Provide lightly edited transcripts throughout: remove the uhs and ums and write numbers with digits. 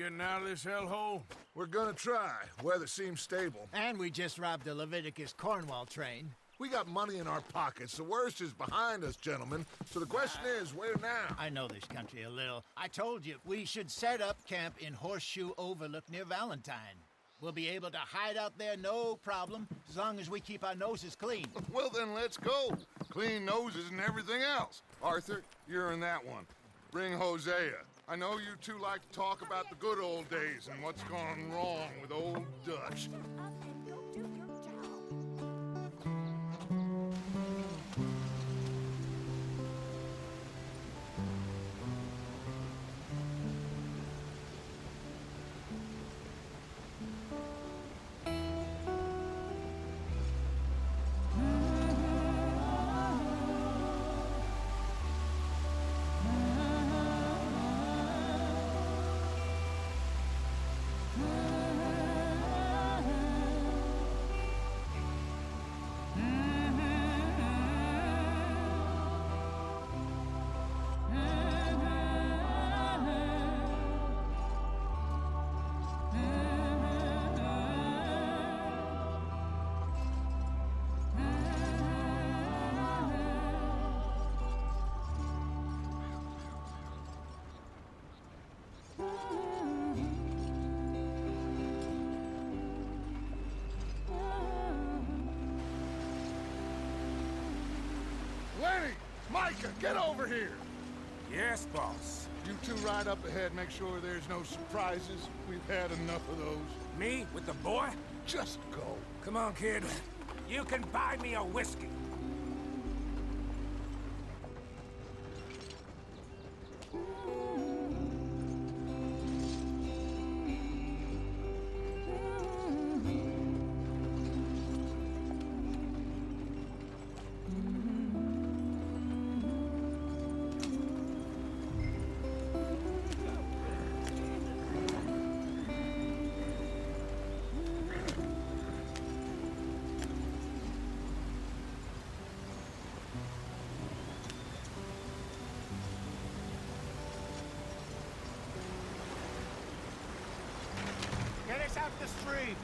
getting out of this hellhole? We're gonna try. Weather seems stable. And we just robbed the Leviticus Cornwall train. We got money in our pockets. The worst is behind us, gentlemen. So the question is, where now? I know this country a little. I told you, we should set up camp in Horseshoe Overlook near Valentine. We'll be able to hide out there, no problem, as long as we keep our noses clean. Well, then let's go. Clean noses and everything else. Arthur, you're in that one. Bring Hosea. I know you two like to talk about the good old days and what's gone wrong with old Dutch. Lenny! Micah, get over here! Yes, boss. You two ride up ahead, make sure there's no surprises. We've had enough of those. Me with the boy? Just go. Come on, kid. You can buy me a whiskey. Get us out the street!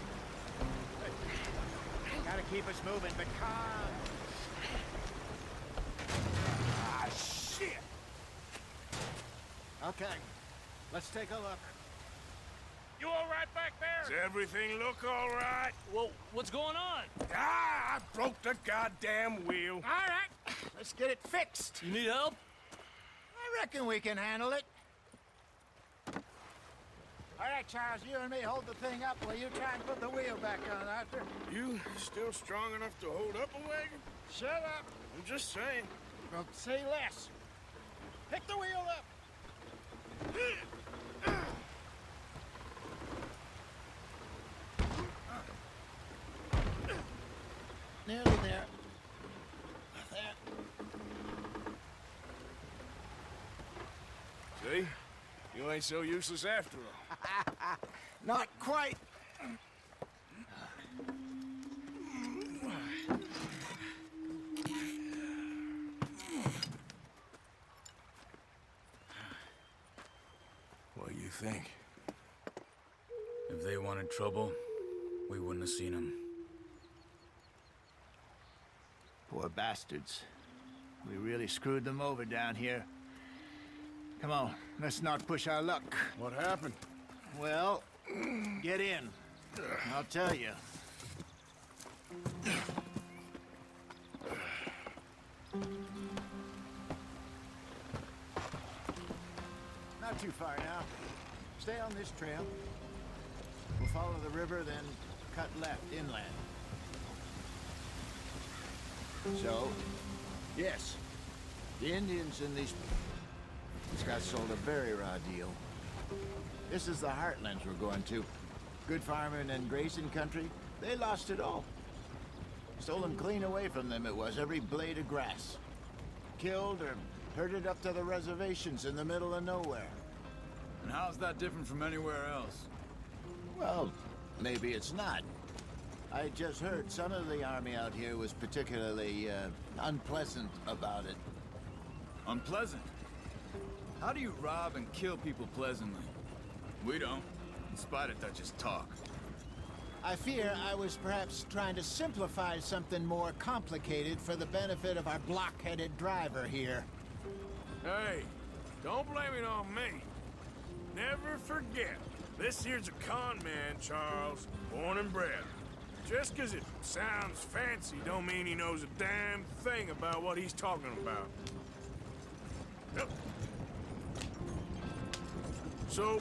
Gotta keep us moving, but calm. Ah, shit! Okay, let's take a look. You all right back there? Does everything look all right? Well, what's going on? Ah, I broke the goddamn wheel. All right, let's get it fixed. You need help? I reckon we can handle it. All right, Charles, you and me hold the thing up while you try and put the wheel back on, Arthur. You still strong enough to hold up a wagon? Shut up. I'm just saying. Well, say less. Pick the wheel up. Nearly there. There. See? You ain't so useless after all. Not quite. What do you think? If they wanted trouble, we wouldn't have seen them. Poor bastards. We really screwed them over down here. Come on, let's not push our luck. What happened? Well, get in. I'll tell you. Not too far now. Stay on this trail. We'll follow the river, then cut left inland. So, yes, the Indians in these got sold a very raw deal. This is the heartlands we're going to. Good farming and grazing country, they lost it all. Stolen clean away from them it was, every blade of grass. Killed or herded up to the reservations in the middle of nowhere. And how's that different from anywhere else? Well, maybe it's not. I just heard some of the army out here was particularly, unpleasant about it. Unpleasant? How do you rob and kill people pleasantly? We don't, in spite of Dutch's talk. I fear I was perhaps trying to simplify something more complicated for the benefit of our block-headed driver here. Hey, don't blame it on me. Never forget, this here's a con man, Charles, born and bred. Just 'cause it sounds fancy don't mean he knows a damn thing about what he's talking about. Yep. So,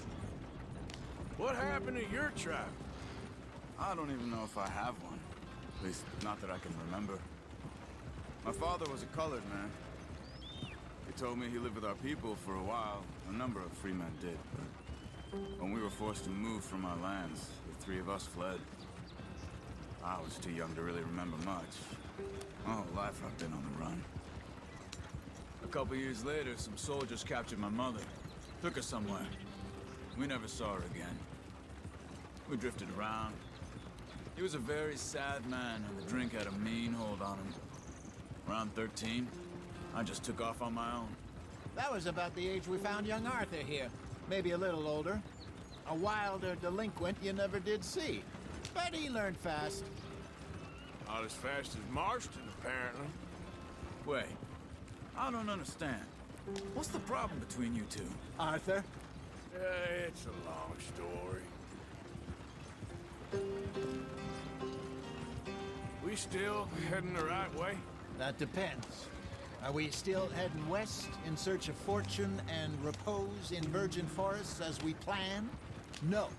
what happened to your tribe? I don't even know if I have one. At least, not that I can remember. My father was a colored man. He told me he lived with our people for a while. A number of free men did. When we were forced to move from our lands, the three of us fled. I was too young to really remember much. My whole life I've been on the run. A couple years later, some soldiers captured my mother. Took her somewhere. We never saw her again. We drifted around. He was a very sad man, and the drink had a mean hold on him. Around 13, I just took off on my own. That was about the age we found young Arthur here. Maybe a little older. A wilder delinquent you never did see. But he learned fast. Not as fast as Marston, apparently. Wait, I don't understand. What's the problem between you two? Arthur? It's a long story. We still heading the right way? That depends. Are we still heading west in search of fortune and repose in virgin forests as we planned? No.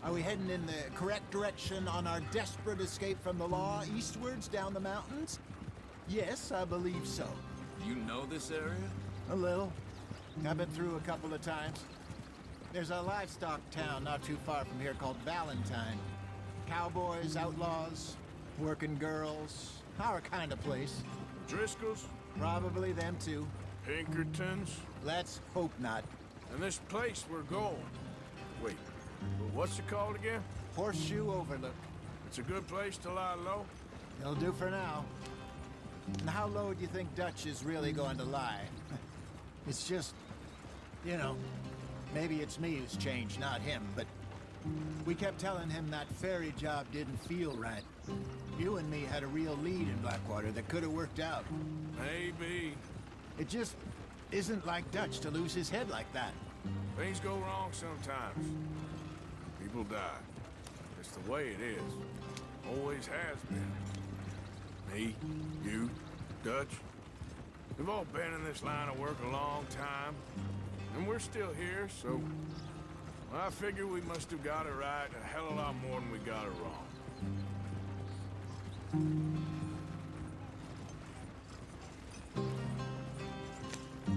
Are we heading in the correct direction on our desperate escape from the law eastwards down the mountains? Yes, I believe so. Do you know this area? A little. I've been through a couple of times. There's a livestock town not too far from here called Valentine. Cowboys, outlaws, working girls, our kind of place. Driscoll's? Probably them too. Pinkertons? Let's hope not. And this place we're going. Wait, what's it called again? Horseshoe Overlook. It's a good place to lie low? It'll do for now. And how low do you think Dutch is really going to lie? It's just, you know, maybe it's me who's changed, not him, but we kept telling him that ferry job didn't feel right. You and me had a real lead in Blackwater that could have worked out. Maybe. It just isn't like Dutch to lose his head like that. Things go wrong sometimes. People die. It's the way it is. Always has been. Me, you, Dutch. We've all been in this line of work a long time. And we're still here, so... well, I figure we must have got it right a hell of a lot more than we got it wrong.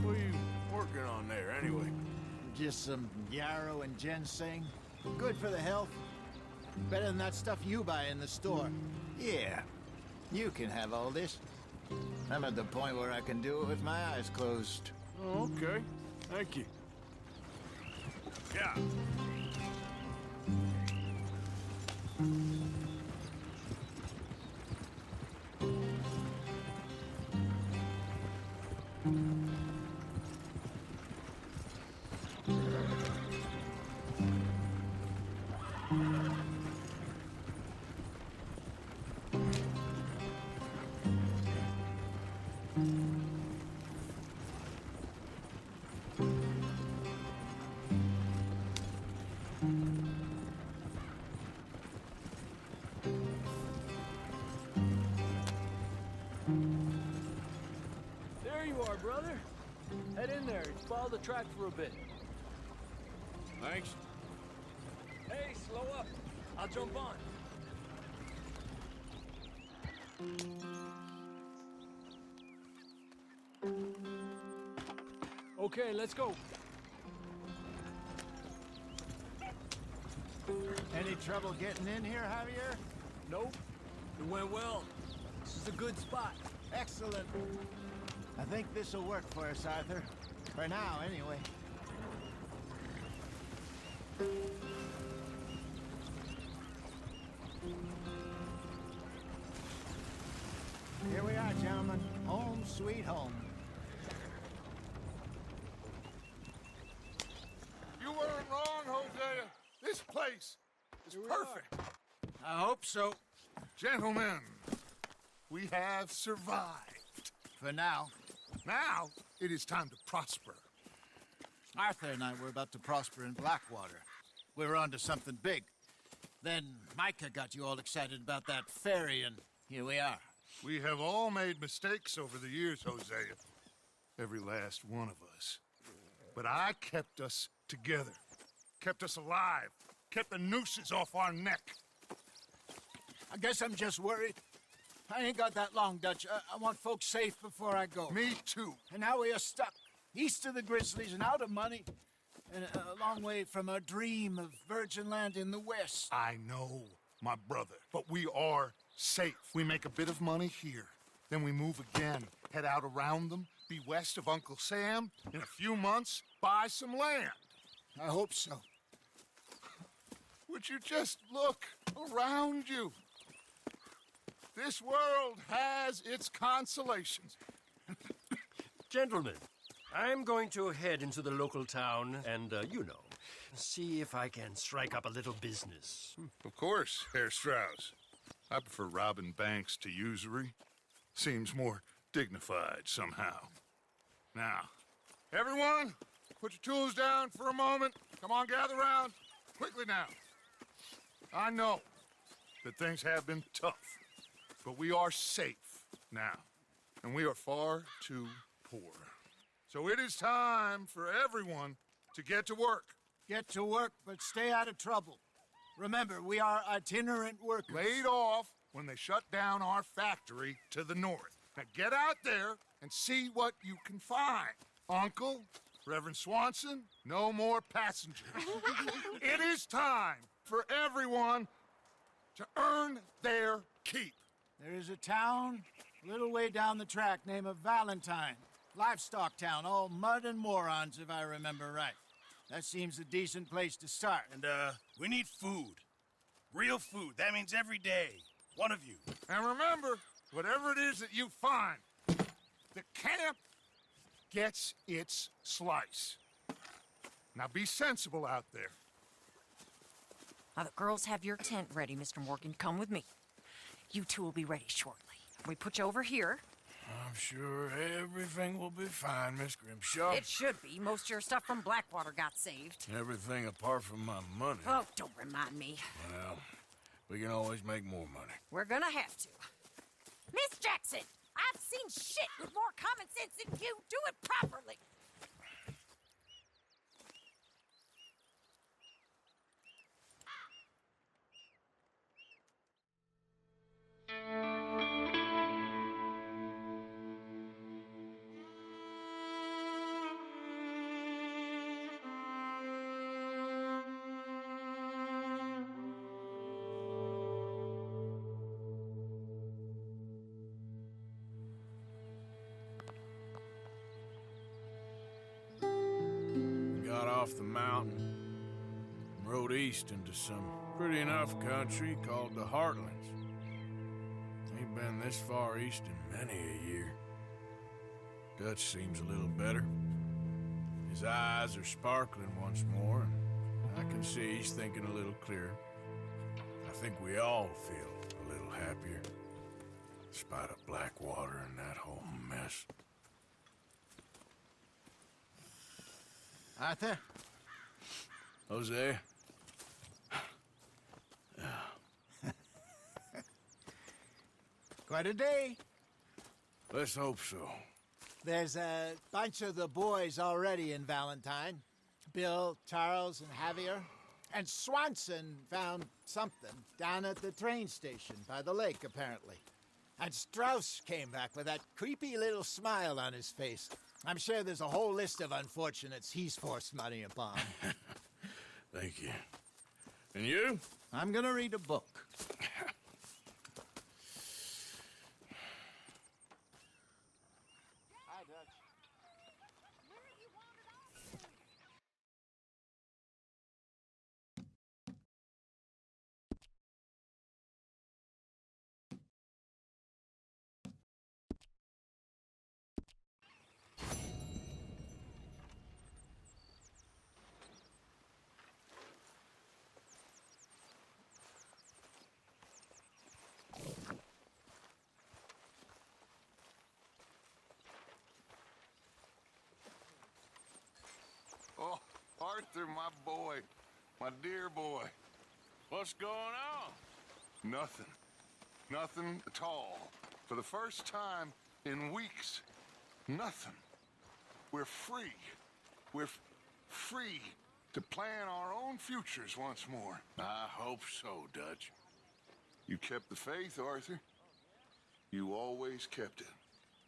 What are you working on there, anyway? Just some yarrow and ginseng. Good for the health. Better than that stuff you buy in the store. Yeah, you can have all this. I'm at the point where I can do it with my eyes closed. Oh, okay. Thank you. Yeah. There you are, brother. Head in there and follow the track for a bit. Thanks. Hey, slow up. I'll jump on. Okay, let's go. Any trouble getting in here, Javier? Nope. It went well. This is a good spot. Excellent. I think this'll work for us, Arthur. For now, anyway. Here we are, gentlemen. Home sweet home. You weren't wrong, Hosea. This place is Here we perfect. I hope so. Gentlemen, we have survived. For now. Now, it is time to prosper. Arthur and I were about to prosper in Blackwater. We were onto something big. Then Micah got you all excited about that ferry, and here we are. We have all made mistakes over the years, Hosea. Every last one of us. But I kept us together. Kept us alive. Kept the nooses off our neck. I guess I'm just worried. I ain't got that long, Dutch. I want folks safe before I go. Me too. And now we are stuck, east of the Grizzlies and out of money, and a long way from our dream of virgin land in the west. I know, my brother, but we are safe. We make a bit of money here. Then we move again, head out around them, be west of Uncle Sam. In a few months, buy some land. I hope so. Would you just look around you? This world has its consolations. Gentlemen, I'm going to head into the local town and, see if I can strike up a little business. Of course, Herr Strauss. I prefer robbing banks to usury. Seems more dignified somehow. Now, everyone, put your tools down for a moment. Come on, gather round. Quickly now. I know that things have been tough, but we are safe now, and we are far too poor. So it is time for everyone to get to work. Get to work, but stay out of trouble. Remember, we are itinerant workers. Laid off when they shut down our factory to the north. Now get out there and see what you can find. Uncle, Reverend Swanson, no more passengers. It is time for everyone to earn their keep. There is a town a little way down the track named Valentine. Livestock town, all mud and morons, if I remember right. That seems a decent place to start. And, we need food. Real food. That means every day. One of you. And remember, whatever it is that you find, the camp gets its slice. Now be sensible out there. Now, the girls have your tent ready, Mr. Morgan. Come with me. You two will be ready shortly. We put you over here. I'm sure everything will be fine, Miss Grimshaw. It should be. Most of your stuff from Blackwater got saved. Everything apart from my money. Oh, don't remind me. Well, we can always make more money. We're gonna have to. Miss Jackson, I've seen shit with more common sense than you. Do it properly. Got off the mountain and rode east into some pretty enough country called the Heartlands. Ain't been this far east in many a year. Dutch seems a little better. His eyes are sparkling once more, and I can see he's thinking a little clearer. I think we all feel a little happier, in spite of Blackwater and that whole mess. Arthur? Jose? Quite a day. Let's hope so. There's a bunch of the boys already in Valentine. Bill, Charles, and Javier. And Swanson found something down at the train station by the lake, apparently. And Strauss came back with that creepy little smile on his face. I'm sure there's a whole list of unfortunates he's forced money upon. Thank you. And you? I'm gonna read a book. Hi, Dutch. Arthur, my boy. My dear boy. What's going on? Nothing. Nothing at all. For the first time in weeks, nothing. We're free. We're free to plan our own futures once more. I hope so, Dutch. You kept the faith, Arthur. You always kept it.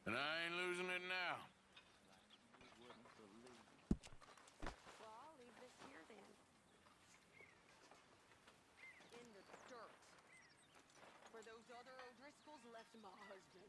And I ain't losing it now. Well, I'll leave this here then. In the dirt. Where those other O'Driscolls left my husband.